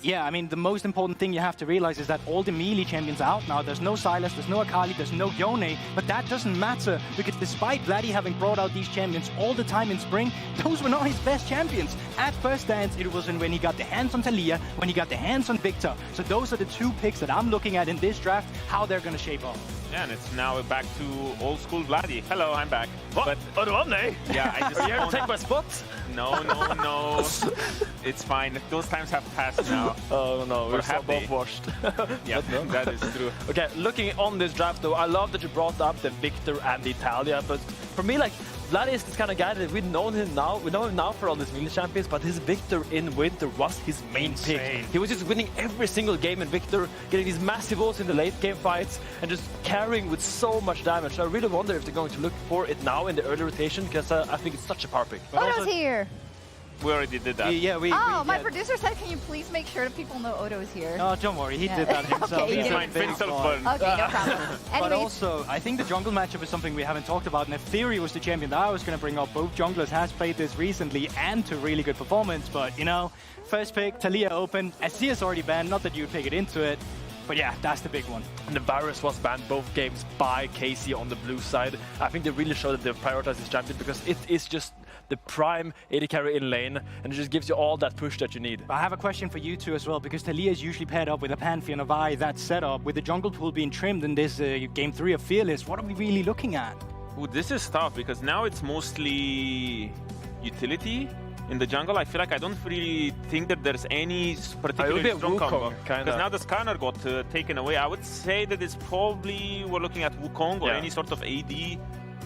Yeah, I mean, the most important thing you have to realize is that all the melee champions are out now. There's no Sylas, there's no Akali, there's no Yone, but that doesn't matter because despite Vladi having brought out these champions all the time in Spring, those were not his best champions. At first dance, it was when he got the hands on Taliyah, when he got the hands on Viktor. So those are the two picks that I'm looking at in this draft, how they're going to shape up. Yeah, and it's now back to old school Vladi. Hello, I'm back. What? Odoamne? Yeah, I just... Are you here to take my spot? No. It's fine. Those times have passed now. Oh no, we're so both washed. Yeah, that is true. Okay, looking on this draft though, I love that you brought up the Viktor and the Taliyah, but for me, like, Vladi is this kind of guy that we know him now for all these melee champions, but his Viktor in Winter was his main pick. He was just winning every single game in Viktor, getting these massive ults in the late game fights, and just carrying with so much damage. So I really wonder if they're going to look for it now in the early rotation, because I think it's such a power pick. Odo's here! We already did that. Yeah, my producer said, can you please make sure that people know Odo's here? Oh, don't worry, he did that himself. Okay, He's my Fintel fun. Okay, no problem. But also, I think the jungle matchup is something we haven't talked about, and if Theory was the champion that I was going to bring up, both junglers has played this recently and to really good performance, but you know, first pick, Taliyah open, Azir's already banned, not that you would pick it into it. But yeah, that's the big one. And the Varus was banned both games by Casey on the blue side. I think they really showed that they prioritize this champion because it is just the prime AD carry in lane, and it just gives you all that push that you need. I have a question for you two as well, because Taliyah is usually paired up with a Pantheon of Vi, that setup. With the jungle pool being trimmed in this Game 3 of Fearless, what are we really looking at? Ooh, this is tough because now it's mostly utility. In the jungle, I feel like I don't really think that there's any particularly strong combo. Because now the Skarner got taken away. I would say that it's probably we're looking at Wukong or any sort of AD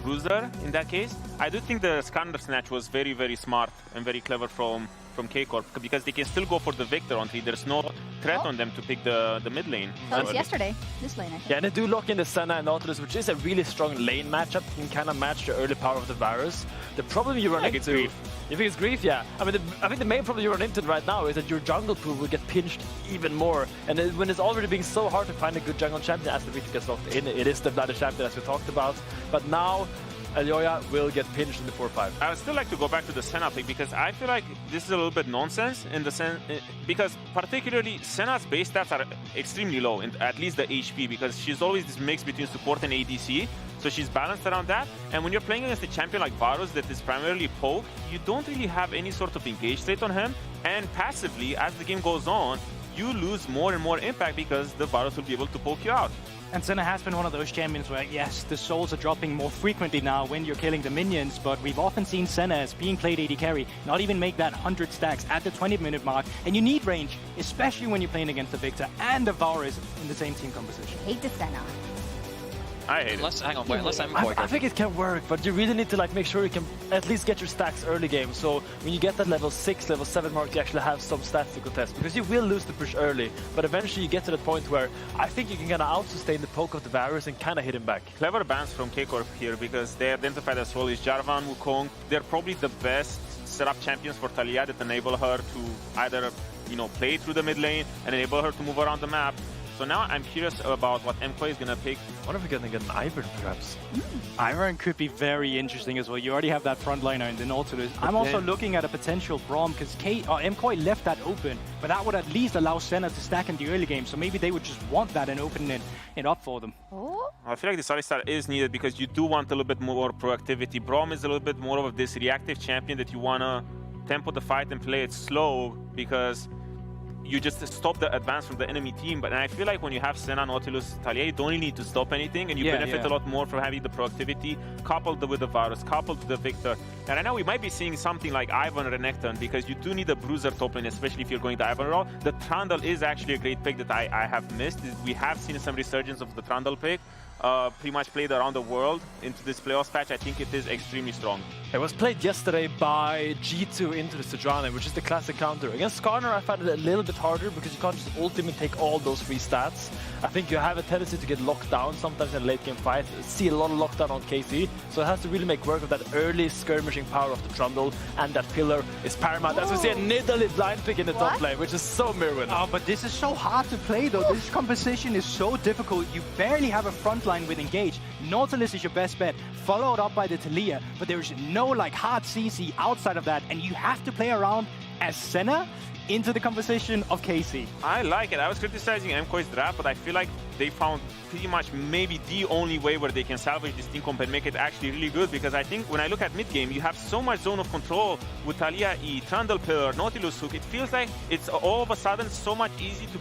bruiser in that case. I do think the Skarner snatch was very, very smart and very clever from K-Corp because they can still go for the Viktor on 3. There's no threat on them to pick the mid lane. That was yesterday, this lane, I think. Yeah, and they do lock in the Senna and Nautilus, which is a really strong lane matchup. You can kind of match the early power of the Varus. The problem you run into... Grief. You think it's Grief? Yeah. I mean, I think the main problem you run into right now is that your jungle pool will get pinched even more. And when it's already being so hard to find a good jungle champion as the Viktor gets locked in, it is the Vladi champion as we talked about. But now, Elyoya will get pinched in the 4-5. I would still like to go back to the Senna pick because I feel like this is a little bit nonsense in the sense because particularly Senna's base stats are extremely low, at least the HP, because she's always this mix between support and ADC. So she's balanced around that. And when you're playing against a champion like Varus that is primarily poke, you don't really have any sort of engage rate on him. And passively, as the game goes on, you lose more and more impact because the Varus will be able to poke you out. And Senna has been one of those champions where, yes, the souls are dropping more frequently now when you're killing the minions, but we've often seen Senna as being played AD carry, not even make that 100 stacks at the 20-minute mark, and you need range, especially when you're playing against the Viktor and the Varus in the same team composition. Hate the Senna. I hate it. Hang on, wait, unless I'm MKOI. I think it can work, but you really need to like make sure you can at least get your stacks early game. So when you get that level 6, level 7 mark, you actually have some stats to contest. Because you will lose the push early, but eventually you get to that point where I think you can kind of out-sustain the poke of the Varus and kind of hit him back. Clever bans from K-Corp here because they identified as well as Jarvan, Wukong. They're probably the best setup champions for Taliyah that enable her to either, you know, play through the mid lane and enable her to move around the map. So now I'm curious about what MKOI is going to pick. I wonder if we're going to get an Ivern, perhaps. Ivern could be very interesting as well. You already have that frontliner in the Nautilus. I'm also looking at a potential Braum because MKOI left that open, but that would at least allow Senna to stack in the early game. So maybe they would just want that and open it up for them. Oh. I feel like this Alistar is needed because you do want a little bit more proactivity. Braum is a little bit more of this reactive champion that you want to tempo the fight and play it slow because you just stop the advance from the enemy team. But I feel like when you have Senna, Nautilus, Taliyah, you don't really need to stop anything, and you benefit a lot more from having the proactivity coupled with the Varus, coupled with the Viktor. And I know we might be seeing something like Ivern Renekton because you do need a bruiser top lane, especially if you're going to Ivern role. The Trundle is actually a great pick that I have missed. We have seen some resurgence of the Trundle pick. Pretty much played around the world into this playoffs patch. I think it is extremely strong. It was played yesterday by G2 into the Sejuani, which is the classic counter. Against Skarner, I found it a little bit harder because you can't just ultimate take all those free stats. I think you have a tendency to get locked down sometimes in a late game fight. See a lot of lockdown on KC, so it has to really make work of that early skirmishing power of the Trundle, and that pillar is paramount. As we see a Nidalee blind pick in the top lane, which is so Myrwn. Oh, but this is so hard to play though. This composition is so difficult. You barely have a front line with engage. Nautilus is your best bet, followed up by the Taliyah, but there's no like hard CC outside of that, and you have to play around as Senna into the composition of KC. I like it. I was criticizing MKOI's draft, but I feel like they found pretty much maybe the only way where they can salvage this team comp and make it actually really good, because I think when I look at mid game, you have so much zone of control with Taliyah E, Trundle Pillar, Nautilus Hook. It feels like it's all of a sudden so much easy to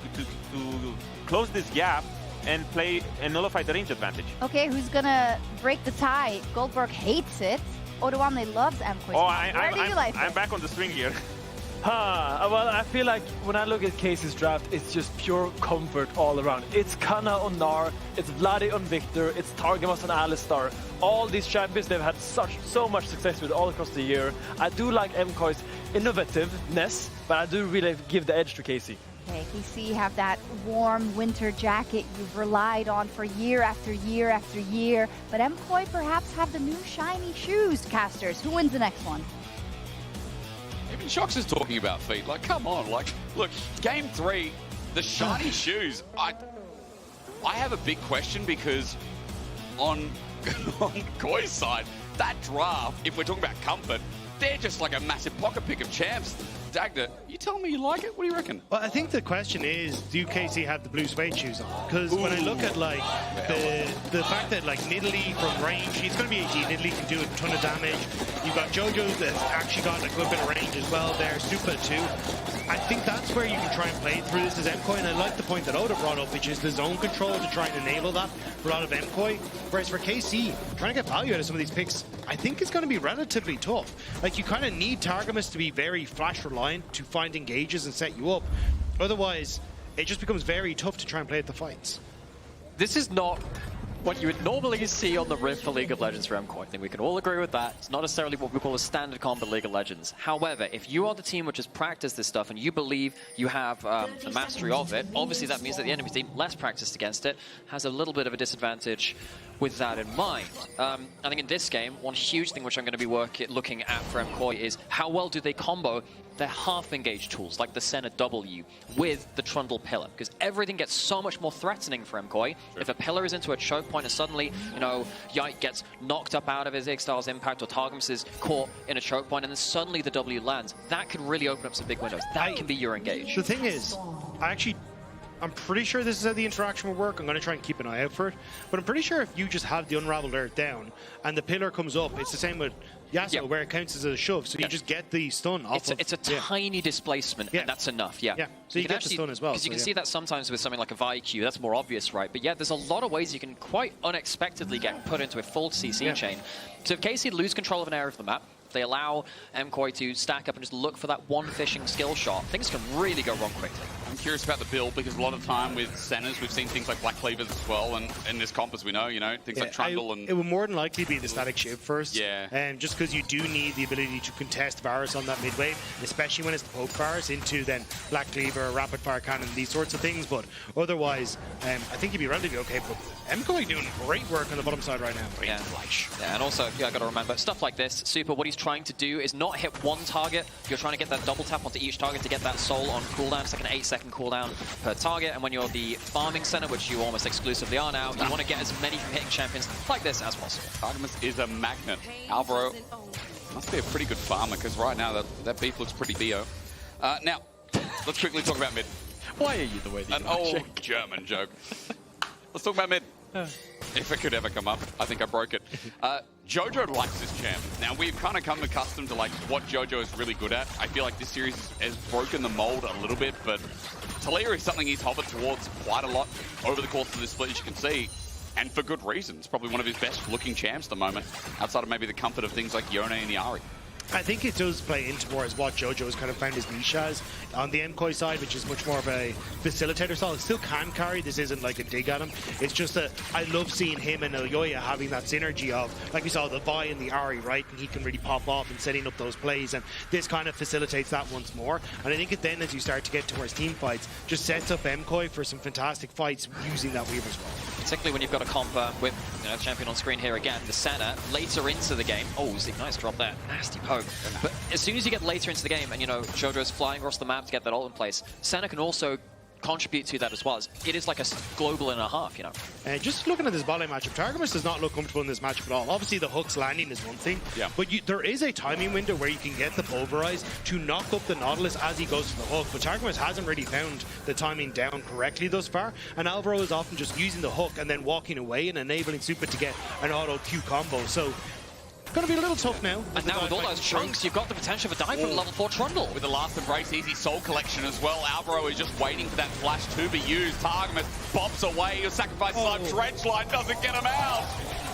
close this gap and play and nullify the range advantage. Okay, who's gonna break the tie? Guldborg hates it. Odoamne loves MKOI. Oh, Where do you like I'm it? back on the string here. Well, I feel like when I look at Casey's draft, it's just pure comfort all around. It's Canna on Gnar, it's Vladi on Viktor, it's Targamas on Alistar. All these champions they've had so much success with all across the year. I do like MKOI's innovativeness, but I do really give the edge to Casey. Okay, KC have that warm winter jacket you've relied on for year after year after year. But MKOI perhaps have the new shiny shoes, casters. Who wins the next one? Even Sjokz is talking about feet. Like, come on. Like, look, game 3, the shiny shoes. I have a big question because on KOI's side, that draft, if we're talking about comfort, they're just like a massive pocket pick of champs. Dagda, you telling me you like it? What do you reckon? Well, I think the question is, do KC have the blue suede shoes on? Because when I look at like the fact that like Nidalee from range, he's going to be AD. Nidalee can do a ton of damage. You've got Jojo that's actually got a good bit of range as well there. Supa too. I think that's where you can try and play through this as MKOI, and I like the point that Oda brought up, which is the zone control to try and enable that for a lot of MKOI. Whereas for KC, trying to get value out of some of these picks, I think is going to be relatively tough. Like, you kind of need Targamas to be very flash reliant to find engages and set you up. Otherwise, it just becomes very tough to try and play at the fights. This is not what you would normally see on the Rift for League of Legends for MKOI. I think we can all agree with that. It's not necessarily what we call a standard comp at League of Legends. However, if you are the team which has practiced this stuff and you believe you have the mastery of it, obviously that means that the enemy team, less practiced against it, has a little bit of a disadvantage with that in mind. I think in this game, one huge thing which I'm going to be looking at for MKOI is how well do they combo their half-engaged tools, like the Senna W, with the Trundle Pillar, because everything gets so much more threatening for MKOI. Sure. If a pillar is into a choke point and suddenly, you know, Yike gets knocked up out of his Ixtal's impact, or Targamas is caught in a choke point, and then suddenly the W lands, that could really open up some big windows. That can be your engage. The thing is, I'm pretty sure this is how the interaction will work. I'm going to try and keep an eye out for it. But I'm pretty sure if you just have the Unraveled Earth down and the pillar comes up, it's the same with Yasuo, where it counts as a shove. So you just get the stun off It's a tiny displacement, and that's enough, Yeah, so you get the stun as well. Because you can see that sometimes with something like a Vyq, that's more obvious, right? But yeah, there's a lot of ways you can quite unexpectedly get put into a full CC chain. So if KC lose control of an area of the map, they allow MKOI to stack up and just look for that one fishing skill shot, things can really go wrong quickly. I'm curious about the build because a lot of time with Sennas, we've seen things like Black Cleavers as well, and in this comp, as we know, things like Trundle and... It would more than likely be the static shiv first. Yeah. Just because you do need the ability to contest Varus on that mid wave, especially when it's the poke Varus into then Black Cleaver, Rapid Fire Cannon, these sorts of things. But otherwise, I think you'd be relatively okay. But MKOI doing great work on the bottom side right now. Yeah, and also, I got to remember, stuff like this, Supa, what he's trying to do is not hit one target. You're trying to get that double tap onto each target to get that soul on cooldown. It's like an 8-second cooldown per target, and when you're the farming center, which you almost exclusively are now, you want to get as many hitting champions like this as possible. Targamas is a magnet. Alvaro must be a pretty good farmer, because right now that beef looks pretty bio. Now, let's quickly talk about mid. Why are you the way that An old German joke. Let's talk about mid. If it could ever come up, I think I broke it. Jojo likes this champ. Now, we've kind of come accustomed to like what Jojo is really good at. I feel like this series has broken the mold a little bit, but Taliyah is something he's hovered towards quite a lot over the course of this split, as you can see, and for good reasons. Probably one of his best looking champs at the moment, outside of maybe the comfort of things like Yone and Nidalee. I think it does play into more as what Jojo has kind of found his niche as on the MKOI side, which is much more of a facilitator style. It still can carry. This isn't like a dig at him. It's just that I love seeing him and Elyoya having that synergy of, like we saw the Vi and the Ahri, right? And he can really pop off and setting up those plays, and this kind of facilitates that once more. And I think it then, as you start to get towards team fights, just sets up MKOI for some fantastic fights using that weave as well. Particularly when you've got a comp with champion on screen here again, the Senna, later into the game. Oh, nice drop there. Nasty poke. But as soon as you get later into the game and, Jojo's flying across the map to get that ult in place, Senna can also contribute to that as well. It is like a global and a half, you know. Just looking at this bot lane matchup, Targamas does not look comfortable in this matchup at all. Obviously, the hooks landing is one thing, but there is a timing window where you can get the pulverize to knock up the Nautilus as he goes to the hook, but Targamas hasn't really found the timing down correctly thus far, and Alvaro is often just using the hook and then walking away and enabling Supa to get an auto Q combo. So going to be a little tough now. And now with all those chunks, you've got the potential for dive from level 4 Trundle. With the last embrace, easy soul collection as well. Alvaro is just waiting for that flash to be used. Targamas bobs away. He'll sacrifice slime. Dredge line doesn't get him out.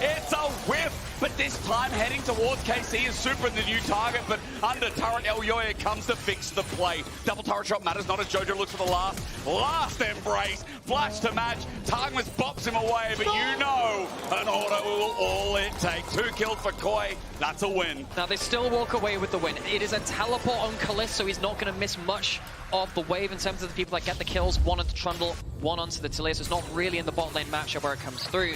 It's a whiff, but this time heading towards KC is Supa the new target, but under turret Elyoya comes to fix the play. Double turret shot matters not as Jojo looks for the last embrace. Flash to match. Targamas bops him away, but you know an auto will all it take. 2 kills for KOI. That's a win. Now they still walk away with the win. It is a teleport on Caliste, so he's not going to miss much of the wave in terms of the people that get the kills. 1 onto Trundle, 1 onto the Taliyah, so it's not really in the bot lane matchup where it comes through.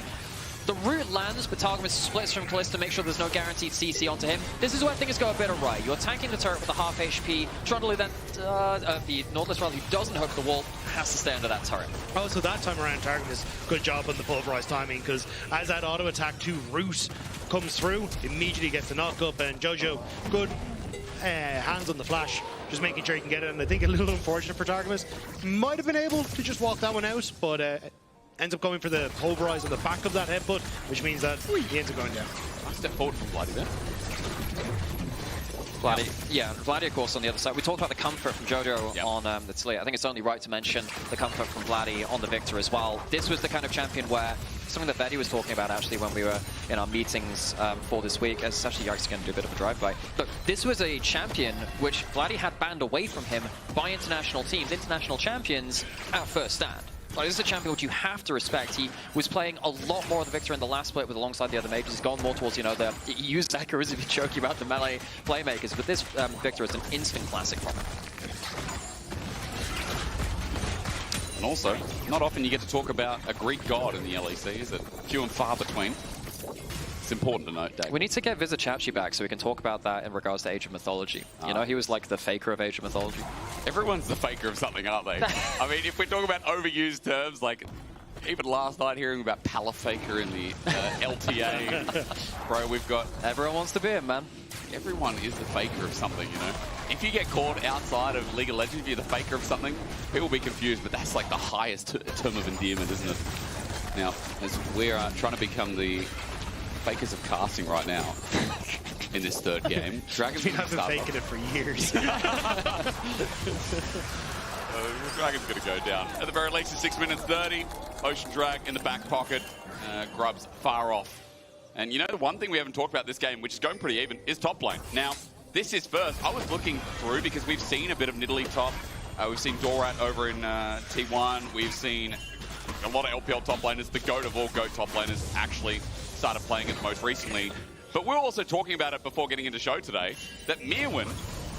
The root lands, but Targamas splits from Caliste to make sure there's no guaranteed CC onto him. This is where things go a bit awry. You're tanking the turret with a half HP. Trundle then, the Nautilus rather, who doesn't hook the wall, has to stay under that turret. Oh, so that time around, Targamas, good job on the pulverize timing, because as that auto attack to root comes through, immediately gets the knock up, and Jojo, good hands on the flash, just making sure he can get it. And I think a little unfortunate for Targamas. Might have been able to just walk that one out, but ends up going for the pulverize on the back of that headbutt, which means that he ends up going down. Nice step forward from Vladi there. Vladi, of course, on the other side. We talked about the comfort from Jojo on the Taliyah. I think it's only right to mention the comfort from Vladi on the Viktor as well. This was the kind of champion where, something that Betty was talking about actually when we were in our meetings for this week, as actually Yike's going to do a bit of a drive-by. Look, this was a champion which Vladi had banned away from him by international teams, international champions, at first stand. Like, this is a champion which you have to respect. He was playing a lot more of the Viktor in the last split with alongside the other mages. He's gone more towards, you know, he used Zachary to be joking about the melee playmakers, but this Viktor is an instant classic from him. And also, not often you get to talk about a Greek god in the LEC, is it? Few and far between. It's important to note, Dave. We need to get Vizichachi back so we can talk about that in regards to Age of Mythology. You know, he was like the faker of Age of Mythology. Everyone's the faker of something, aren't they? I mean, if we're talking about overused terms, like even last night hearing about Palafaker in the LTA, bro, we've got... Everyone wants to be him, man. Everyone is the faker of something, you know? If you get caught outside of League of Legends, if you're the faker of something, people will be confused, but that's like the highest term of endearment, isn't it? Now, as we're trying to become the fakers of casting right now in this third game. Dragon's been faking it for years. Dragon's going to go down. At the very least, it's 6 minutes 30. Ocean Drag in the back pocket. Grubs far off. And you know, the one thing we haven't talked about this game, which is going pretty even, is top lane. Now, this is first. I was looking through because we've seen a bit of Nidalee top. We've seen Dorat over in T1. We've seen a lot of LPL top laners. The GOAT of all GOAT top laners actually started playing it most recently. But we were also talking about it before getting into show today, that Myrwn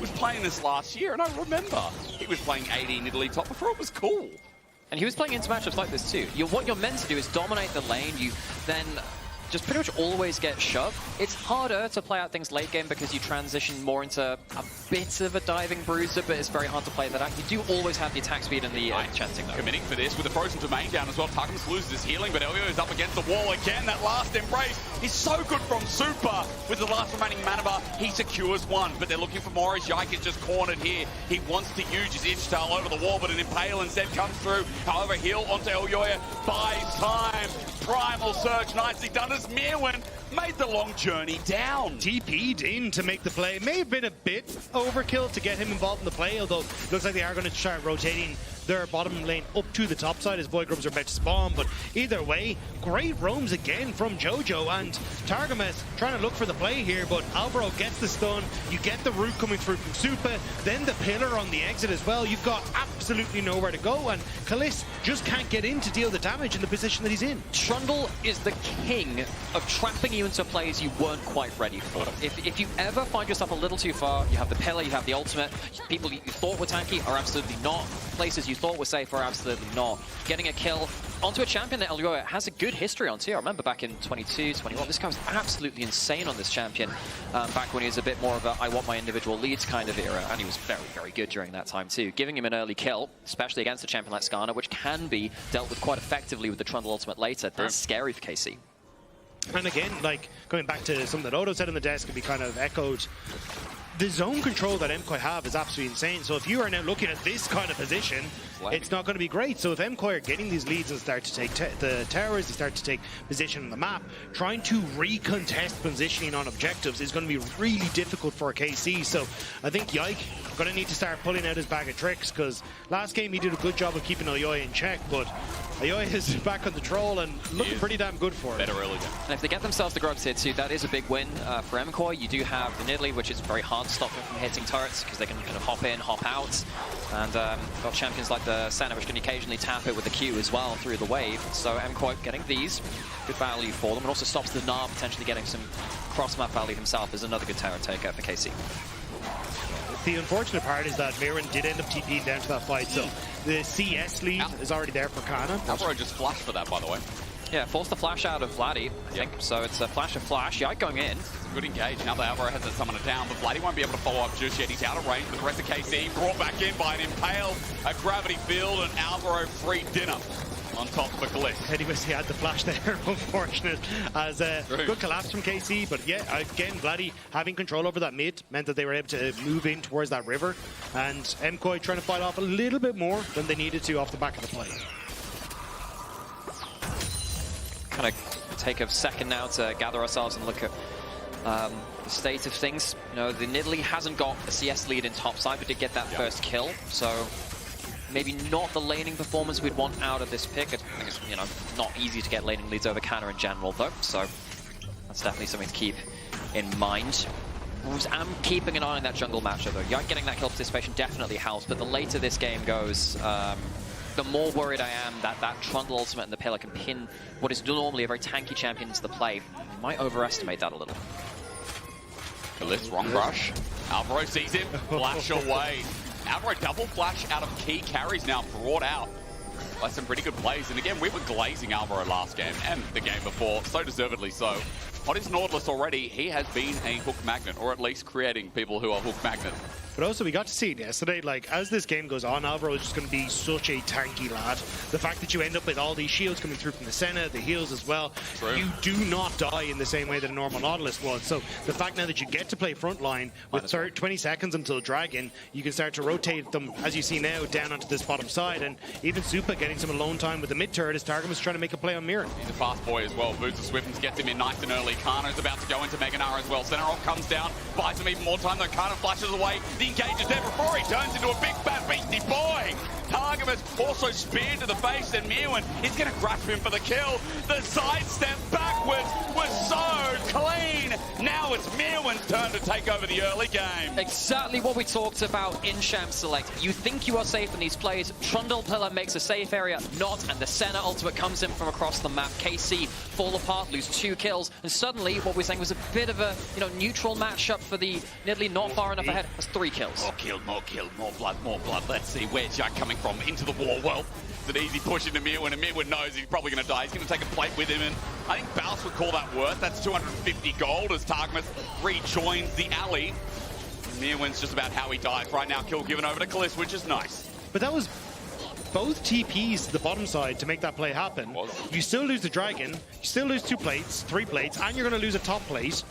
was playing this last year, and I remember he was playing AD Nidalee top before it was cool. And he was playing into matchups like this too. What you're meant to do is dominate the lane. You then just pretty much always get shoved. It's harder to play out things late game because you transition more into a bit of a diving bruiser, but it's very hard to play that out. You do always have the attack speed and the chanting though. Committing for this with the frozen domain down as well. Targamas loses his healing, but Elyoya is up against the wall again. That last embrace is so good from Supa. With the last remaining mana bar, he secures one, but they're looking for more as Yike is just cornered here. He wants to use his itch tail over the wall, but an impale instead comes through. However, heal onto Elyoya, buys time. Primal Surge nicely done as Myrwn made the long journey down. TP'd in to make the play. May have been a bit overkill to get him involved in the play, although it looks like they are going to start rotating their bottom lane up to the top side as Void Grubs are about to spawn. But either way, great roams again from Jojo, and Targamas trying to look for the play here, but Alvaro gets the stun. You get the root coming through from Supa, then the pillar on the exit as well. You've got absolutely nowhere to go, and Caliste just can't get in to deal the damage in the position that he's in. Trundle is the king of trapping you into plays you weren't quite ready for. If you ever find yourself a little too far, you have the pillar, you have the ultimate. People you thought were tanky are absolutely not. Places you thought were safe are absolutely not. Getting a kill onto a champion that Elyoya has a good history on too. I remember back in 22, 21, this guy was absolutely insane on this champion. Back when he was a bit more of a I want my individual leads kind of era, and he was very, very good during that time too. Giving him an early kill, especially against a champion like Skarner, which can be dealt with quite effectively with the Trundle ultimate later, that's scary for KC. And again, like, going back to something that Odo said on the desk, and be kind of echoed, the zone control that MKOI have is absolutely insane. So if you are now looking at this kind of position, it's not going to be great. So if MKOI are getting these leads and start to take the towers, they start to take position on the map, trying to recontest positioning on objectives is going to be really difficult for KC. So I think Yike going to need to start pulling out his bag of tricks, because last game he did a good job of keeping Elyoya in check, but Elyoya is back on the troll and looking pretty damn good for it. Better early game. And if they get themselves the grubs here too, that is a big win for MKOI. You do have the Nidalee, which is very hard to stop them from hitting turrets, because they can kind of hop in, hop out. And got champions like the Senna, which can occasionally tap it with the Q as well through the wave. So MKOI getting these, good value for them. And also stops the Gnar potentially getting some cross-map value himself is another good tower taker for KC. The unfortunate part is that Myrwn did end up TPing down to that fight, so the CS lead is already there for Canna. Alvaro just flashed for that, by the way. Yeah, forced the flash out of Vladi, I think. So it's a flash of flash. Yike going in. Good engage. Now that Alvaro has to summon it down, but Vladi won't be able to follow up just yet. He's out of range with the rest of KC. Brought back in by an Impale, a gravity field, and Alvaro free dinner on top for Caliste. Anyways, he had the flash there, unfortunate, as a good collapse from KC. But yeah, again, Vladi having control over that mid meant that they were able to move in towards that river, and MKOI trying to fight off a little bit more than they needed to off the back of the play. Kind of take a second now to gather ourselves and look at the state of things. You know, the Nidalee hasn't got a CS lead in top side, but did get that first kill. So maybe not the laning performance we'd want out of this pick. I think it's, you know, not easy to get laning leads over Canna in general, though. So that's definitely something to keep in mind. I'm keeping an eye on that jungle matchup, though. Yike getting that kill participation definitely helps, but the later this game goes, the more worried I am that that Trundle ultimate and the pillar can pin what is normally a very tanky champion into the play. I might overestimate that a little. Caliste, wrong brush. Alvaro sees him, flash away. Alvaro double flash out of key carries now brought out by some pretty good plays. And again, we were glazing Alvaro last game and the game before, so deservedly so. On his Nautilus already, he has been a hook magnet, or at least creating people who are hook magnets. But also, we got to see it yesterday, like, as this game goes on, Alvaro is just going to be such a tanky lad. The fact that you end up with all these shields coming through from the Senna, the heals as well, you do not die in the same way that a normal Nautilus would. So the fact now that you get to play frontline with 20 seconds until Dragon, you can start to rotate them, as you see now, down onto this bottom side. And even Supa getting some alone time with the mid turret as Targamas trying to make a play on Myrwn. He's a fast boy as well. Boots of Swiftens gets him in nice and early. Karna's about to go into Gnar as well. Senna comes down, buys him even more time though. Karna flashes away. The engage is there before he turns into a big fat beastie boy. Targamas also speared to the face, and Myrwn is going to grasp him for the kill. The sidestep backwards was so clean. Now it's Myrwn's turn to take over the early game. Exactly what we talked about in Sham Select. You think you are safe in these plays. Trundle Pillar makes a safe area, not, and the Senna ultimate comes in from across the map. KC fall apart, lose 2 kills, and suddenly what we're saying was a bit of a neutral matchup for the Nidalee, not far enough ahead. That's 3 kills. More kill, more blood, more blood. Let's see where's Yike coming from into the wall. Well, it's an easy push into Myrwn, and Myrwn knows he's probably going to die. He's going to take a plate with him, and I think Baus would call that worth. That's 250 gold as Targamas rejoins the alley. Myrwn's just about how he dies right now. Kill given over to Caliste, which is nice. But that was both TPs to the bottom side to make that play happen. You still lose the Dragon, you still lose 2 plates, 3 plates, and you're going to lose a top plate.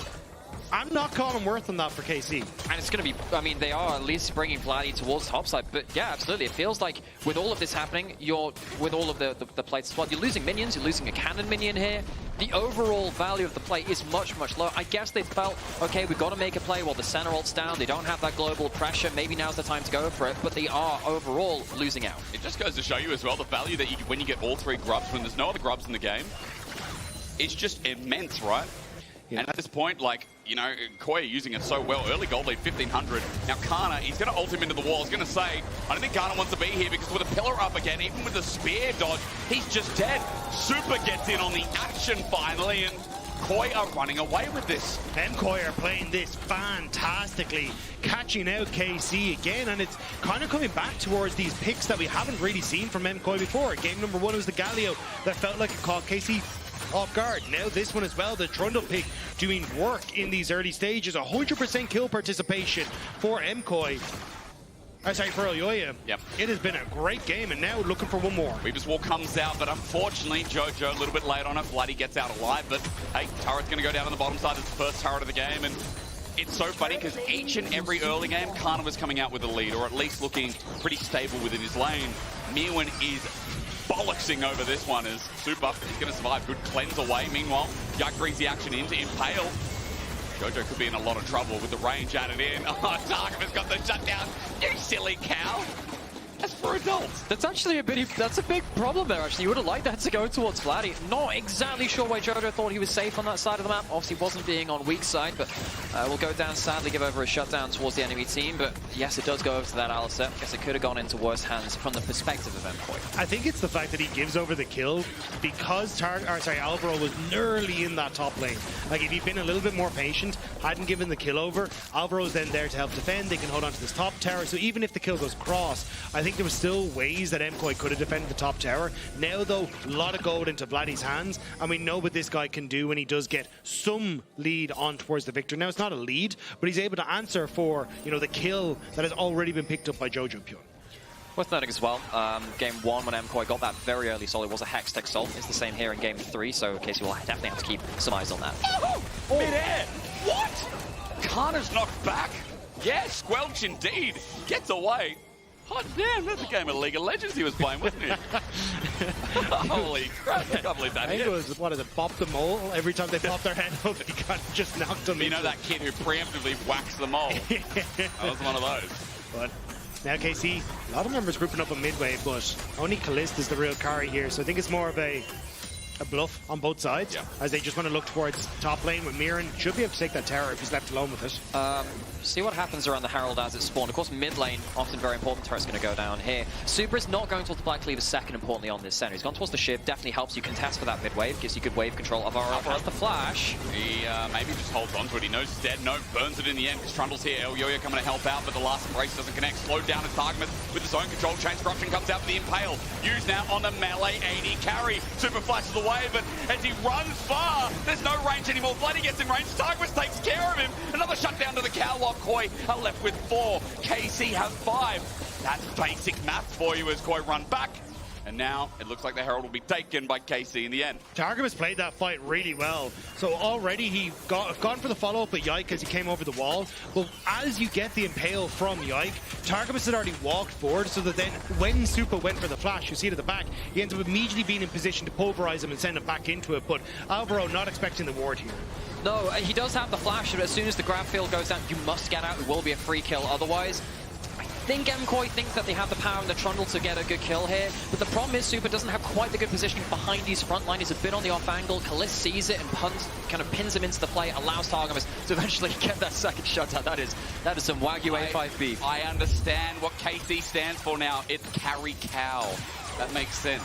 I'm not calling worth on that for KC. And it's going to be, I mean, they are at least bringing Vladi towards the top side. But yeah, absolutely. It feels like with all of this happening, you're, with all of the plates as well, you're losing minions, you're losing a cannon minion here. The overall value of the play is much, much lower. I guess they felt, okay, we've got to make a play while the Senna ult's down. They don't have that global pressure. Maybe now's the time to go for it. But they are overall losing out. It just goes to show you as well the value that you, when you get all 3 grubs, when there's no other grubs in the game, it's just immense, right? Yeah. And at this point, like, you know, KOI using it so well. Early gold lead, 1,500. Now, Canna, he's going to ult him into the wall. He's going to say, I don't think Canna wants to be here because with a pillar up again, even with the spear dodge, he's just dead. Supa gets in on the action finally, and KOI are running away with this. MKOI are playing this fantastically, catching out KC again, and it's kind of coming back towards these picks that we haven't really seen from MKOI before. Game number 1 was the Galio that felt like it caught KC off guard. Now this one as well, the Trundle pick doing work in these early stages. 100% kill participation for MKOI. Sorry, for Elyoya. Yep. It has been a great game, and now looking for one more. Weaver's Wall comes out, but unfortunately, Jojo a little bit late on it. Vladi gets out alive, but hey, turret's going to go down on the bottom side. It's the first turret of the game, and it's so funny because each and every early game, Canna was coming out with a lead, or at least looking pretty stable within his lane. Myrwn is bollocksing over this one as Supa is going to survive. Good cleanse away. Meanwhile, Yike brings the action in to impale. Jojo could be in a lot of trouble with the range added in. Oh, Targamas got the shutdown. You silly cow. That's for adults. That's actually that's a big problem there, actually. You would have liked that to go towards Vladi. Not exactly sure why Jojo thought he was safe on that side of the map. Obviously wasn't being on weak side, but will go down, sadly give over a shutdown towards the enemy team. But yes, it does go over to that Alistar. Guess it could have gone into worse hands from the perspective of MKOI. I think it's the fact that he gives over the kill because Alvaro was nearly in that top lane. Like, if he'd been a little bit more patient, hadn't given the kill over, Alvaro's then there to help defend. They can hold on to this top tower. So even if the kill goes cross, I think there was still ways that MKOI could have defended the top tower. Now, though, a lot of gold into Vladi's hands, and we know what this guy can do when he does get some lead on towards the Viktor. Now, it's not a lead, but he's able to answer for, you know, the kill that has already been picked up by Jojopyun. Worth noting as well, game 1 when MKOI got that very early soul, it was a Hextech soul. It's the same here in game 3, so Casey will definitely have to keep some eyes on that. Oh, mid-air. What? Canna's knocked back. Yeah, Squelch indeed. Gets away. Oh, damn, that's a game of League of Legends he was playing, wasn't it? Holy crap, I can't believe that. I think it was, what is it, Bop the Mole? Every time they pop their head up, he kind of just knocked them. You know that kid who preemptively whacks the mole? That was one of those. But now KC, a lot of members grouping up on midway, but only Caliste is the real carry here, so I think it's more of a bluff on both sides, as they just want to look towards top lane with Myrwn. Should be able to take that tower if he's left alone with it. See what happens around the Herald as it spawned. Of course, mid lane, often very important. Turret's going to go down here. Supa is not going towards the Black Cleaver second, importantly, on this center. He's gone towards the Shiv. Definitely helps you contest for that mid wave. Gives you good wave control. Alvaro has the flash. He maybe just holds on to it. He knows he's dead. No, burns it in the end because Trundle's here. Elyoya coming to help out, but the last embrace doesn't connect. Slowed down as Targamas with his own control. Chain Corruption comes out for the impale. Used now on the melee AD carry. Supa flashes away, but as he runs far, there's no range anymore. Vladi gets in range. Targamas takes care of him. Another shutdown to the cow while KOI are left with 4. KC have 5. That's basic math for you as KOI run back. And now it looks like the Herald will be taken by KC in the end. Targamas played that fight really well. So already he gone for the follow-up with Yike as he came over the wall. But as you get the impale from Yike, Targamas had already walked forward so that then when Supa went for the flash, you see it at the back, he ends up immediately being in position to pulverize him and send him back into it. But Alvaro not expecting the ward here. No, he does have the flash, but as soon as the grab field goes down, you must get out. It will be a free kill otherwise. I think MKOI thinks that they have the power in the Trundle to get a good kill here, but the problem is Supa doesn't have quite the good positioning behind his front line. He's a bit on the off angle. Caliste sees it and kind of pins him into the play, allows Targamas to eventually get that second shutdown. That is some Wagyu A5 beef. I understand what KC stands for now. It's carry cow. That makes sense.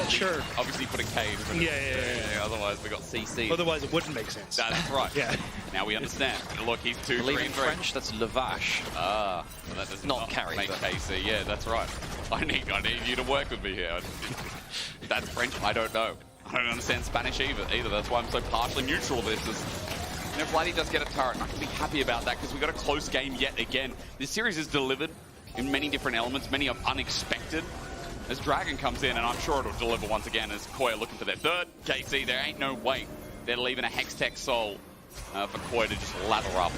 Sure. Obviously put a K. Yeah. Otherwise we got CC. Otherwise it wouldn't make sense. That's right. Yeah. Now we understand. Look, he's 2, 3, in and 3. French, that's le vache. Ah, well, that does not carry, make but KC. Yeah, that's right. I need you to work with me here. That's French. I don't know. I don't understand Spanish either. That's why I'm so partially neutral with this. And if Vladi does get a turret, I can be happy about that because we got a close game yet again. This series is delivered in many different elements, many are unexpected. As Dragon comes in, and I'm sure it'll deliver once again as KOI are looking for their third. KC, there ain't no way they're leaving a Hextech soul for KOI to just lather up.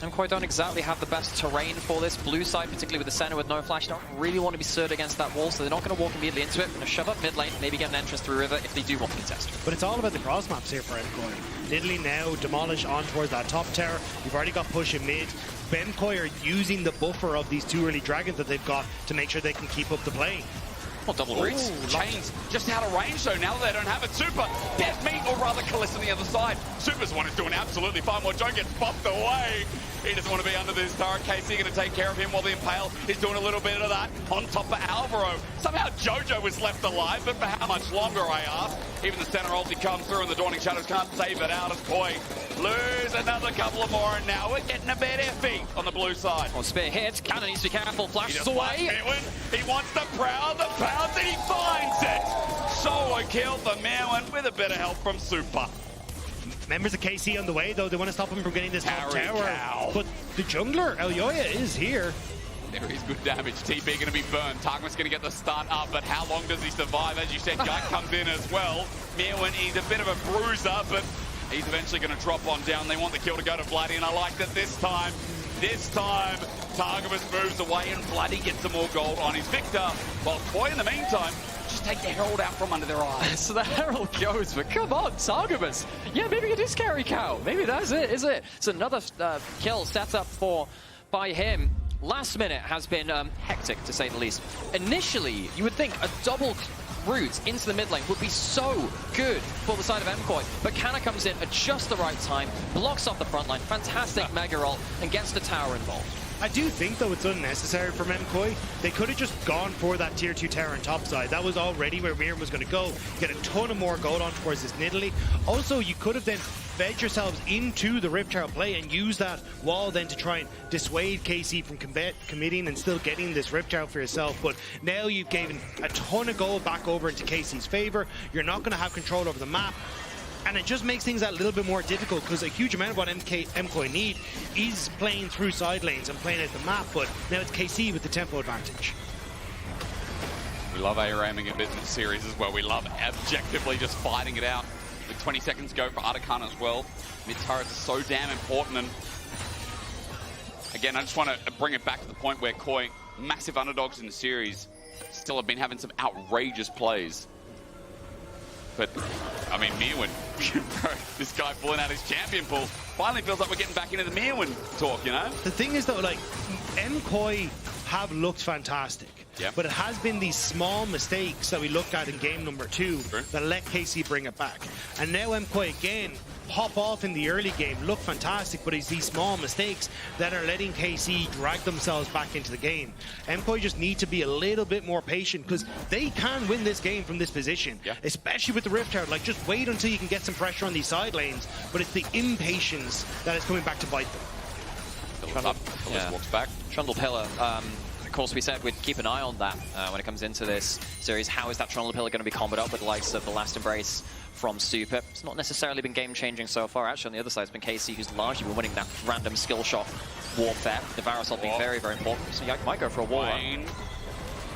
MKOI don't exactly have the best terrain for this. Blue side, particularly with the center with no flash, don't really want to be served against that wall, so they're not going to walk immediately into it. They're going to shove up mid lane, maybe get an entrance through river if they do want to contest. But it's all about the cross maps here for MKOI. Nidalee now demolish on towards that top tower. You've already got push in mid. MKOI are using the buffer of these 2 early dragons that they've got to make sure they can keep up the play. Well, double roots. Chains just out of range, though. Now that they don't have it, Supa, dead meat, or rather Caliste on the other side. Supa's the one who's doing absolutely fine while Joe gets buffed away. He doesn't want to be under this turret. KC going to take care of him while the Impale is doing a little bit of that on top of Alvaro. Somehow Jojo was left alive, but for how much longer, I ask? Even the center ulti comes through and the Dawning Shadows can't save it out as KOI lose another couple of more, and now we're getting a bit iffy on the blue side. Oh, spear hits. Canna needs to be careful. Flashes away. He wants the proud, and he finds it. Solo kill for Myrwn with a bit of help from Supa. Members of KC on the way, though. They want to stop him from getting this top Carry tower. cow. But the jungler, Elyoya, is here. There is good damage. TP going to be burned. Targamas going to get the stun up, but how long does he survive? As you said, Yike comes in as well. Myrwn, he's a bit of a bruiser, but he's eventually going to drop on down. They want the kill to go to Vladi, and I like that this time, Targamas moves away, and Vladi gets some more gold on his Viktor, while KOI, in the meantime, just take the Herald out from under their eyes. So the Herald goes, but come on, Targamas. Yeah, maybe it is carry cow. Maybe that's it, is it? So another kill set up by him. Last minute has been hectic, to say the least. Initially, you would think a double route into the mid lane would be so good for the side of MKOI, but Canna comes in at just the right time, blocks off the front line, fantastic mega ult, and gets the tower involved. I do think, though, it's unnecessary from MKOI. They could have just gone for that tier 2 tower on top side. That was already where Myrwn was going to go. Get a ton of more gold on towards this Nidalee. Also, you could have then fed yourselves into the Rift Tower play and use that wall then to try and dissuade KC from committing and still getting this Rift Tower for yourself. But now you've given a ton of gold back over into KC's favor. You're not going to have control over the map. And it just makes things that little bit more difficult, because a huge amount of what MKOI need is playing through side lanes and playing out the map, but now it's KC with the tempo advantage. We love ARAMing a bit in this series as well. We love objectively just fighting it out. With 20 seconds to go for Artican as well. Mid turrets are so damn important, and again, I just want to bring it back to the point where KOI, massive underdogs in the series, still have been having some outrageous plays. But, I mean, Myrwn, this guy pulling out his champion pool, finally feels like we're getting back into the Myrwn talk, you know? The thing is, though, like, MKOI have looked fantastic. Yep. But it has been these small mistakes that we looked at in game number 2 that let KC bring it back. And now MKOI again pop off in the early game, look fantastic, but it's these small mistakes that are letting KC drag themselves back into the game. MKOI just need to be a little bit more patient, because they can win this game from this position, especially with the Rift Tower. Like, just wait until you can get some pressure on these side lanes, but it's the impatience that is coming back to bite them. Trundle walks back. Trundle Pillar. Of course, we said we'd keep an eye on that when it comes into this series. How is that Trundle Pillar going to be comboed up with the likes of the Last Embrace from Supa? It's not necessarily been game-changing so far. Actually, on the other side, it's been KC who's largely been winning that random skill shot warfare. The Varus will be very, very important. So Yike might go for a wall.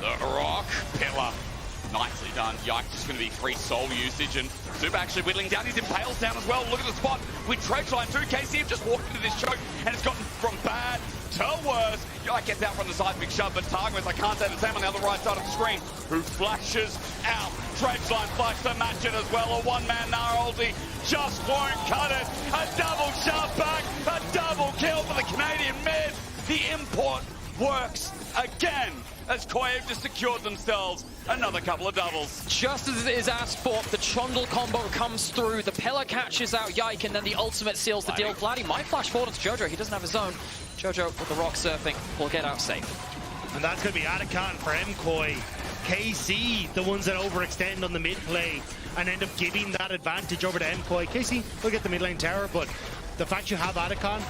The Rock Pillar. Nicely done. Yike just going to be free soul usage, and Supa actually whittling down his Impales down as well. Look at the spot with Treadline too. KC have just walked into this choke, and it's gotten from bad to worse. Yike gets out from the side, big shove, but Targamas, I can't say the same on the other right side of the screen, who flashes out. Treadline flash to match it as well. A one-man Gnar ulti just won't cut it. A double shove back, a double kill for the Canadian mid. The import works again, as KOI have just secured themselves another couple of doubles. Just as it is asked for, the Trundle combo comes through, the Pillar catches out Yike, and then the ultimate seals the deal. Vladi might flash forward to Jojo, he doesn't have his own. Jojo with the rock surfing will get out safe. And that's going to be Artican for MKOI. KC, the ones that overextend on the mid play and end up giving that advantage over to MKOI. KC will get the mid lane tower, but the fact you have Artican,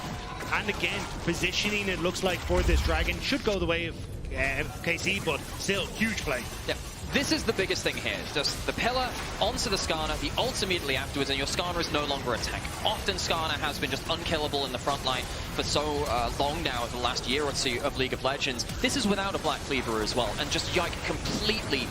and again, positioning it looks like for this dragon should go the way of KC, but still, huge play. Yeah. This is the biggest thing here. Just the Pillar onto the Skarner, the ult immediately afterwards, and your Skarner is no longer a tank. Often Skarner has been just unkillable in the front line for so long now, the last year or two of League of Legends. This is without a Black Cleaver as well, and just Yike completely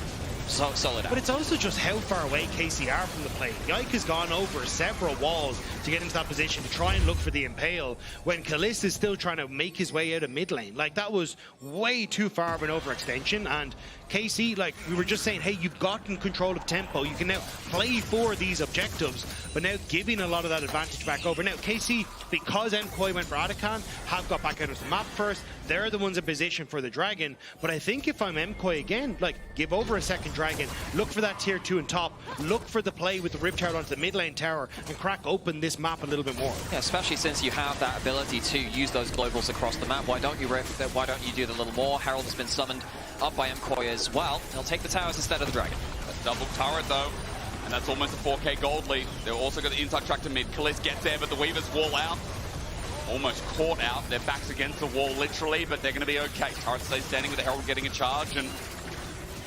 So solid out. But it's also just how far away KC are from the play. Yike has gone over several walls to get into that position to try and look for the impale when Caliste is still trying to make his way out of mid lane. Like, that was way too far of an overextension, and KC, like we were just saying, hey, you've gotten control of tempo. You can now play for these objectives, but now giving a lot of that advantage back over. Now, KC, because MKOI went for Atakan, have got back out of the map first. They're the ones in position for the Dragon, but I think if I'm MKOI again, like, give over a second Dragon, look for that tier 2 on top, look for the play with the Rip Tower onto the mid lane tower, and crack open this map a little bit more. Yeah, especially since you have that ability to use those globals across the map. Why don't you riff? Why don't you do it a little more? Herald has been summoned up by MKOI as well. He'll take the towers instead of the Dragon. A double turret though, and that's almost a 4k gold lead. They've also got the inside track to mid. Caliste gets there, but the Weavers wall out. Almost caught out. Their backs against the wall literally, but they're going to be okay. Turret stays standing with the Herald getting a charge, and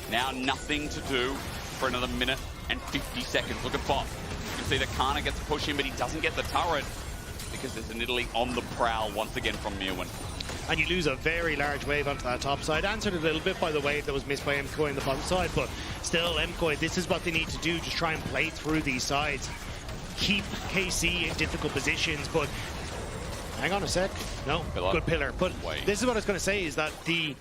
now nothing to do for another minute and 50 seconds. Look at bot. You can see that Canna gets to push in, but he doesn't get the turret because there's a Nidalee on the prowl once again from Myrwn. And you lose a very large wave onto that top side. Answered a little bit by the wave that was missed by MKOI on the bottom side, but still, MKOI, this is what they need to do, just try and play through these sides. Keep KC in difficult positions, but hang on a sec. No, good pillar. But this is what I was going to say, is that the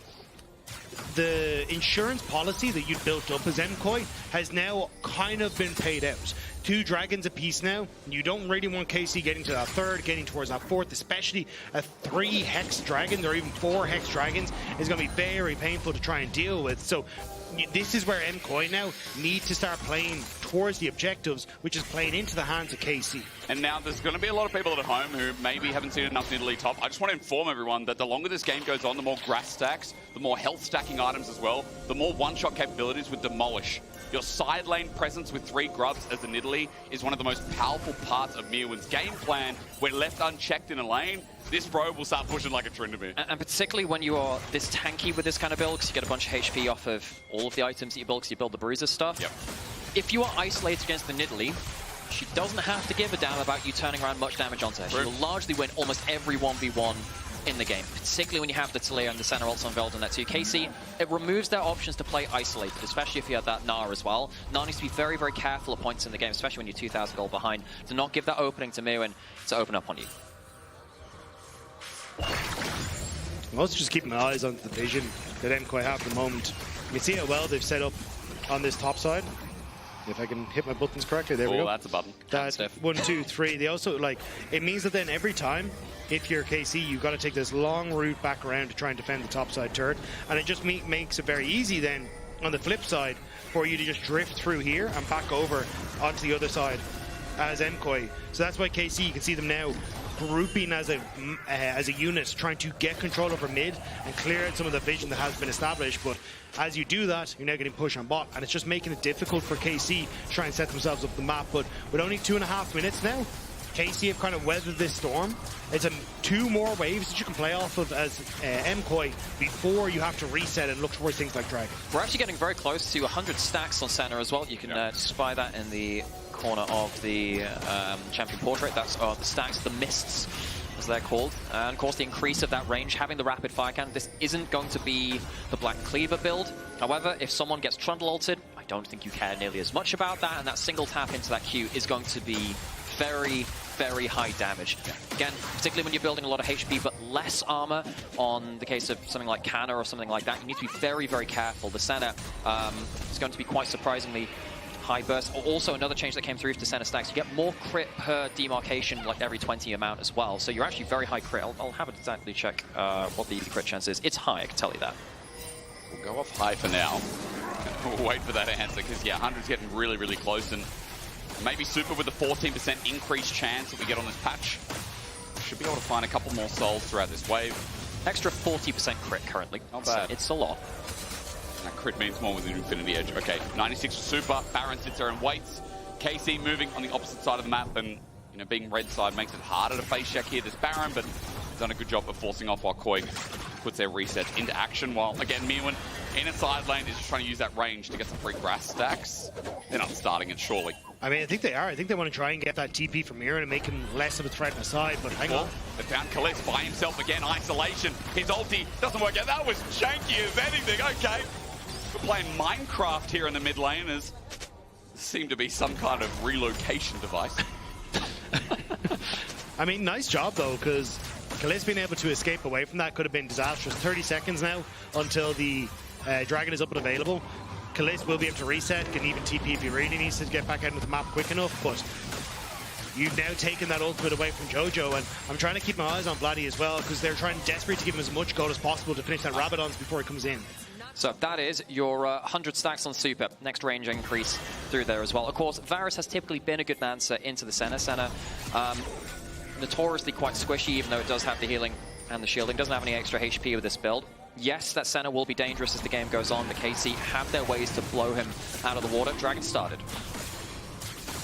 insurance policy that you built up as MKOI has now kind of been paid out. 2 dragons apiece now. You don't really want KC getting to that third, getting towards that fourth, especially a 3 hex dragon or even 4 hex dragons is going to be very painful to try and deal with. So this is where MKOI now need to start playing towards the objectives, which is playing into the hands of KC. And now there's going to be a lot of people at home who maybe haven't seen enough Nidalee top. I just want to inform everyone that the longer this game goes on, the more grass stacks, the more health stacking items as well, the more one-shot capabilities with Demolish. Your side lane presence with 3 grubs as a Nidalee is one of the most powerful parts of Myrwn's game plan. When left unchecked in a lane, this bro will start pushing like a Trundle. And particularly when you are this tanky with this kind of build, because you get a bunch of HP off of all of the items that you build, because you build the bruiser stuff. Yep. If you are isolated against the Nidalee, she doesn't have to give a damn about you turning around much damage onto her. She will largely win almost every 1v1 in the game, particularly when you have the Taliyah and the Senna ults unveiled in that too. KC, it removes their options to play isolated, especially if you have that Gnar as well. Gnar needs to be very, very careful at points in the game, especially when you're 2,000 gold behind, to not give that opening to Myrwn to open up on you. I'm also just keeping my eyes on the vision that MKOI have at the moment. You can see how well they've set up on this top side. If I can hit my buttons correctly, there we go. Oh, that's a button. That's 1, 2, 3. They also, like, it means that then every time, if you're KC, you've got to take this long route back around to try and defend the top side turret. And it just makes it very easy then, on the flip side, for you to just drift through here and back over onto the other side as MKOI. So that's why KC, you can see them now grouping as a unit, trying to get control over mid and clear out some of the vision that has been established. But as you do that, you're now getting pushed on bot, and it's just making it difficult for KC to try and set themselves up the map. But with only 2.5 minutes now, KC have kind of weathered this storm. It's 2 more waves that you can play off of as MKOI before you have to reset and look towards things like Dragon. We're actually getting very close to 100 stacks on Senna as well. You can spy that in the corner of the champion portrait. That's the stacks, the mists, as they're called. And of course, the increase of that range, having the rapid fire cannon. This isn't going to be the Black Cleaver build. However, if someone gets Trundle ulted, I don't think you care nearly as much about that, and that single tap into that Q is going to be very, very high damage. Again, particularly when you're building a lot of HP but less armor, on the case of something like Canna or something like that, you need to be very, very careful. The Senna is going to be quite surprisingly high burst. Also, another change that came through for the Senna stacks, you get more crit per demarcation, like every 20 amount as well. So you're actually very high crit. I'll have it exactly check what the crit chance is. It's high, I can tell you that. We'll go off high for now. We'll wait for that answer, because yeah, 100's getting really, really close, and maybe Supa with a 14% increased chance that we get on this patch. Should be able to find a couple more souls throughout this wave. Extra 40% crit currently. Not bad. It's a lot. And that crit means more with the Infinity Edge. Okay, 96 for Supa. Baron sits there and waits. KC moving on the opposite side of the map, and you know, being red side makes it harder to face check here. This Baron, but he's done a good job of forcing off while KOI puts their resets into action. While again, Myrwn in a side lane is just trying to use that range to get some free grass stacks. They're not starting it, surely. I mean, I think they are. I think they want to try and get that TP from Myrwn and make him less of a threat in the side, but hang on. They found Caliste by himself again, isolation. His ulti doesn't work out. That was janky as anything, okay. We're playing Minecraft here in the mid lane as seem to be some kind of relocation device. I mean, nice job though, because Caliste being able to escape away from that could have been disastrous. 30 seconds now until the dragon is up and available. Caliste will be able to reset, can even TP if he really needs to get back out into the map quick enough, but you've now taken that ultimate away from Jojo, and I'm trying to keep my eyes on Vladi as well, because they're trying desperately to give him as much gold as possible to finish that Rabadons before he comes in. So that is your 100 stacks on Supa. Next range increase through there as well. Of course, Varus has typically been a good answer into the Senna. Senna, notoriously quite squishy, even though it does have the healing and the shielding. Doesn't have any extra HP with this build. Yes, that Senna will be dangerous as the game goes on. The KC have their ways to blow him out of the water. Dragon started.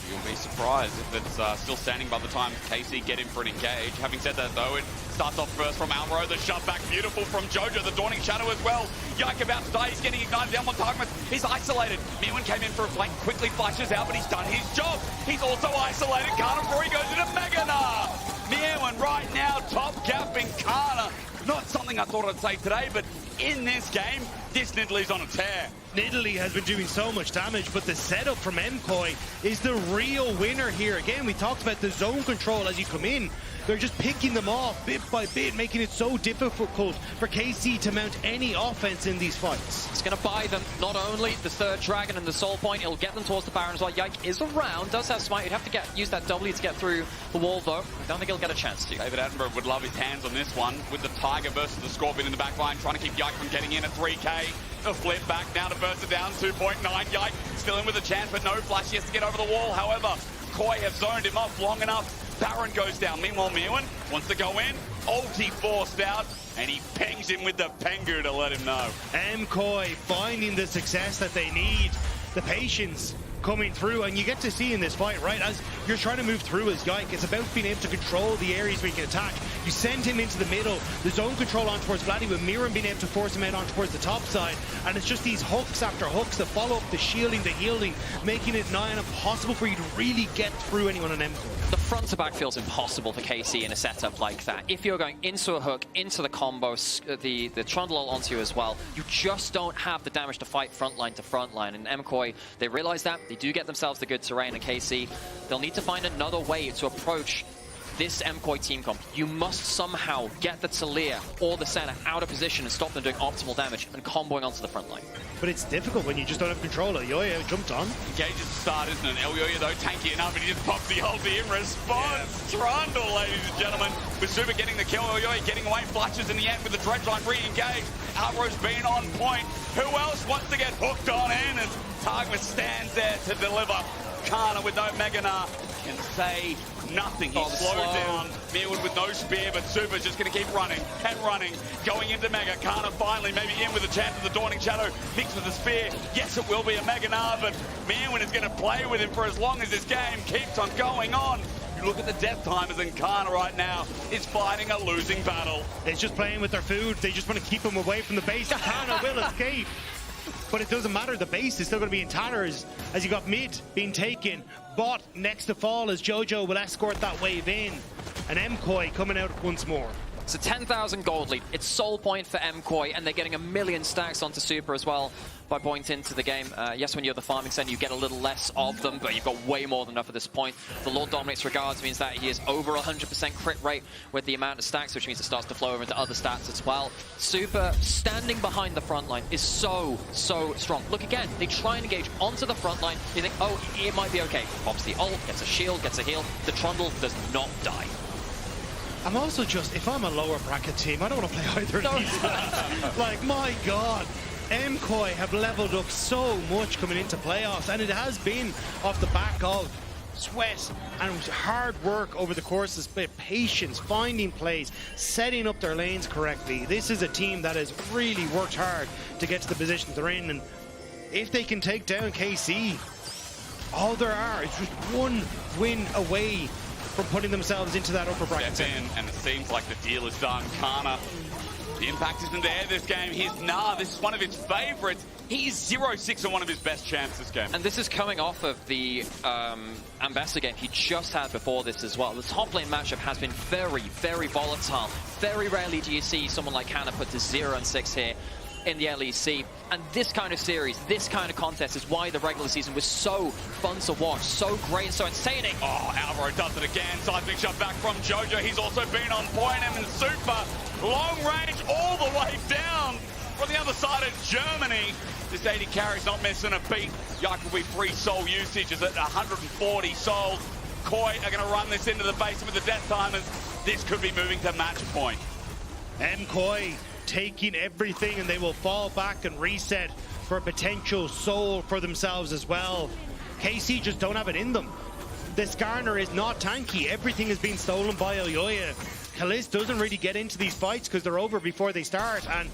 You'll be surprised if it's still standing by the time KC get in for an engage. Having said that though, it starts off first from Alvaro, the shot back beautiful from Jojo, the Dawning Shadow as well. Yike about to die, he's getting ignited down on Targamas, he's isolated. Myrwn came in for a flank, quickly flashes out, but he's done his job. He's also isolated Canna before he goes into Gnar. Myrwn right now, top gapping Canna. Not something I thought I'd say today, but in this game, this Nidalee's on a tear. Nidalee has been doing so much damage, but the setup from MKOI is the real winner here. Again, we talked about the zone control as you come in. They're just picking them off bit by bit, making it so difficult for KC to mount any offense in these fights. It's going to buy them not only the third dragon and the soul point, it'll get them towards the Baron as well. Yike is around, does have smite. You'd have to use that W to get through the wall though. I don't think he'll get a chance to. David Attenborough would love his hands on this one with the Tiger versus the Scorpion in the back line, trying to keep Yike from getting in at 3k. A flip back now to burst it down, 2.9. Yike still in with a chance, but no flash. He has to get over the wall. However, KOI have zoned him off long enough. Baron goes down. Meanwhile, Myrwn wants to go in. Ulti forced out, and he pings him with the Pengu to let him know. MKOI finding the success that they need, the patience coming through, and you get to see in this fight, right, as you're trying to move through as Yike, it's about being able to control the areas where you can attack. You send him into the middle, the zone control on towards Vladi, with Myrwn being able to force him out on towards the top side, and it's just these hooks after hooks that follow up the shielding, the healing, making it nigh enough impossible for you to really get through anyone on MKOI. The front to back feels impossible for KC in a setup like that. If you're going into a hook, into the combo, the Trundle onto you as well, you just don't have the damage to fight frontline to frontline. And MKOI, they realize that, they do get themselves the good terrain, and KC, they'll need to find another way to approach this MKOI team comp. You must somehow get the Taliyah or the Senna out of position and stop them doing optimal damage and comboing onto the front line. But it's difficult when you just don't have control. Elyoya jumped on. Engage at the start, isn't it? Elyoya, though, tanky enough, and he just pops the ulti in response. Yeah. Trundle, ladies and gentlemen, with Supa getting the kill. Elyoya getting away, flashes in the end with the dredge line re-engaged. Alvaro's been on point. Who else wants to get hooked on in as Targamas stands there to deliver? Canna with no Gnar can say nothing. He's slowed down. Myrwn with no spear, but Supa's just going to keep running and running. Going into Mega. Canna finally maybe in with a chance of the Dawning Shadow. Mixed with the spear. Yes, it will be a Gnar, but Myrwn is going to play with him for as long as this game keeps on going on. You look at the death timers, and Canna right now is fighting a losing battle. It's just playing with their food. They just want to keep him away from the base. Canna will escape. But it doesn't matter, the base is still going to be in tatters as you got mid being taken. Bot next to fall as Jojo will escort that wave in. And MKOI coming out once more. It's a 10,000 gold lead. It's soul point for MKOI, and they're getting 1,000,000 stacks onto Supa as well by point into the game. Yes, when you're the farming center, you get a little less of them, but you've got way more than enough at this point. The Lord Dominates Regards means that he is over 100% crit rate with the amount of stacks, which means it starts to flow over into other stats as well. Supa standing behind the front line is so strong. Look again, they try and engage onto the front line. You think, oh, it might be okay. Pops the ult, gets a shield, gets a heal. The Trundle does not die. I'm also just, if I'm a lower bracket team, I don't want to play either of these. Like, my God. MKOI have leveled up so much coming into playoffs, and it has been off the back of sweat and hard work over the course of patience, finding plays, setting up their lanes correctly. This is a team that has really worked hard to get to the position they're in, and if they can take down KC, all there are is just one win away from putting themselves into that upper bracket. And it seems like the deal is done. Canna, the impact isn't there this game. Here's Gnar, this is one of his favorites. He's 0-6 on one of his best champs this game. And this is coming off of the Ambassador game he just had before this as well. The top lane matchup has been very volatile. Very rarely do you see someone like Canna put to 0-6 here. in the LEC. And this kind of series, this kind of contest is why the regular season was so fun to watch, so great, so entertaining. Oh, Alvaro does it again. Seismic shot back from Jojo. He's also been on point. And Supa, long range all the way down from the other side of Germany. This 80 carry's not missing a beat. Yike will be free soul usage is at 140 souls. KOI are going to run this into the basement with the death timers. This could be moving to match point. MKOI taking everything, and they will fall back and reset for a potential soul for themselves as well. KC just don't have it in them. The Skarner is not tanky. Everything has been stolen by Elyoya. Caliste doesn't really get into these fights because they're over before they start, and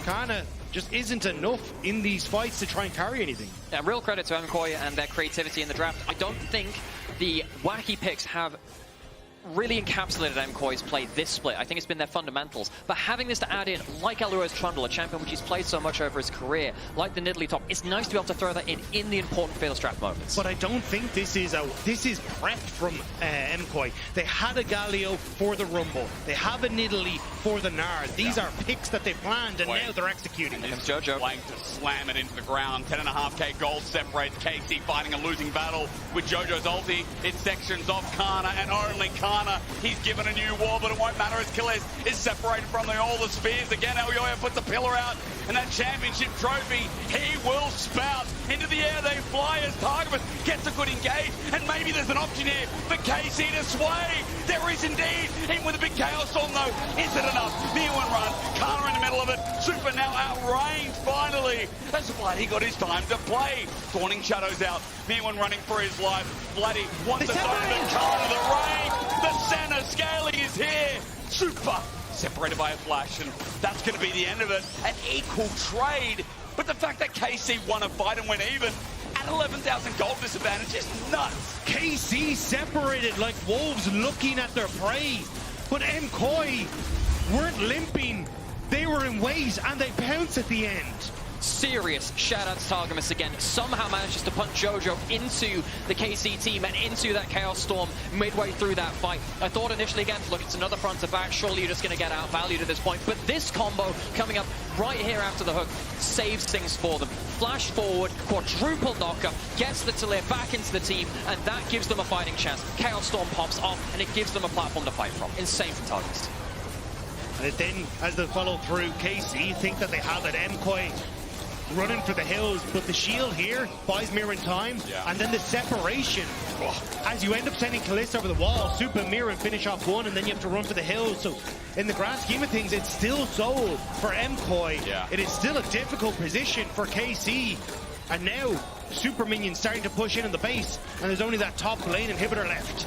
Canna just isn't enough in these fights to try and carry anything. Yeah, real credit to MKOI and their creativity in the draft. I don't think the wacky picks have really encapsulated MKOI's play this split. I think it's been their fundamentals. But having this to add in, like Elyoya's Trundle, a champion which he's played so much over his career, like the Nidalee top, it's nice to be able to throw that in the important fatal strap moments. But I don't think this is prepped from MKOI. They had a Galio for the Rumble. They have a Nidalee for the Gnar. These are picks that they planned, and now they're executing. Here comes Jojo. Playing to slam it into the ground. 10.5k gold separates KC fighting a losing battle with Jojo's ulti. It sections off Canna and only Canna. He's given a new wall, but it won't matter as Caliste is separated from all the spears. Again, Elyoya puts a pillar out, and that championship trophy, he will spout. Into the air they fly as Targamas gets a good engage, and maybe there's an option here for KC to sway. There is indeed. Even with a big Chaos Storm, though, is it enough? Myrwn run, Canna in the middle of it. Supa now outranged, finally. That's Vladi got his time to play. Dawning Shadows out. Myrwn running for his life. Vladi wants to throw the Canna the range. The Senna scaling is here. Supa separated by a flash, and that's going to be the end of it. An equal trade. But the fact that KC won a fight and went even at 11,000 gold disadvantage is nuts. KC separated like wolves looking at their prey. But MKOI weren't limping. They were in ways, and they pounced at the end. Serious shout out to Targamas again. Somehow manages to punch Jojo into the KC team and into that Chaos Storm midway through that fight. I thought initially again, look, it's another front to back. Surely you're just going to get outvalued at this point. But this combo coming up right here after the hook saves things for them. Flash forward, quadruple knocker, gets the Taliyah back into the team, and that gives them a fighting chance. Chaos Storm pops off, and it gives them a platform to fight from. Insane from Targamas. And then, as they follow through, KC think that they have it. MKOI running for the hills, but the shield here buys Myrwn time, and then the separation. As you end up sending Caliste over the wall, Supa and Myrwn finish off one, and then you have to run for the hills. So, in the grand scheme of things, it's still sold for MKOI. It is still a difficult position for KC, and now Super Minions starting to push in the base, and there's only that top lane inhibitor left.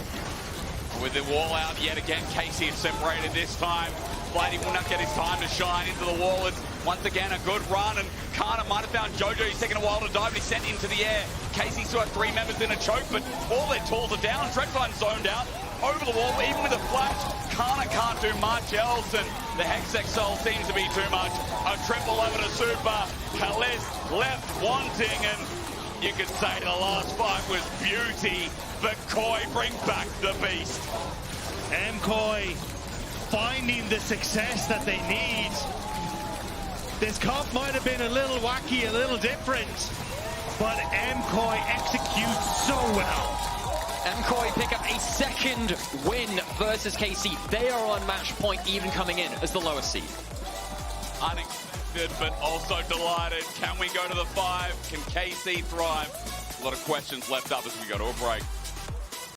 With the wall out yet again, KC is separated this time. Vladi will not get his time to shine into the wall. It's once again a good run, and Canna might have found Jojo. He's taking a while to dive, but he's sent into the air. KC still have 3 members in a choke, but all their tools are down. Treadline zoned out over the wall, even with a flash. Canna can't do much else, and the Hextech Soul seems to be too much. A triple over to Supa. Caliste left wanting, and you could say the last fight was beauty, but KOI bring back the beast. MKOI finding the success that they need. This comp might have been a little wacky, a little different, but MKOI executes so well. MKOI pick up a second win versus KC. They are on match point, even coming in as the lowest seed. Unexpected, but also delighted. Can we go to the 5? Can KC thrive? A lot of questions left up as we go to a break.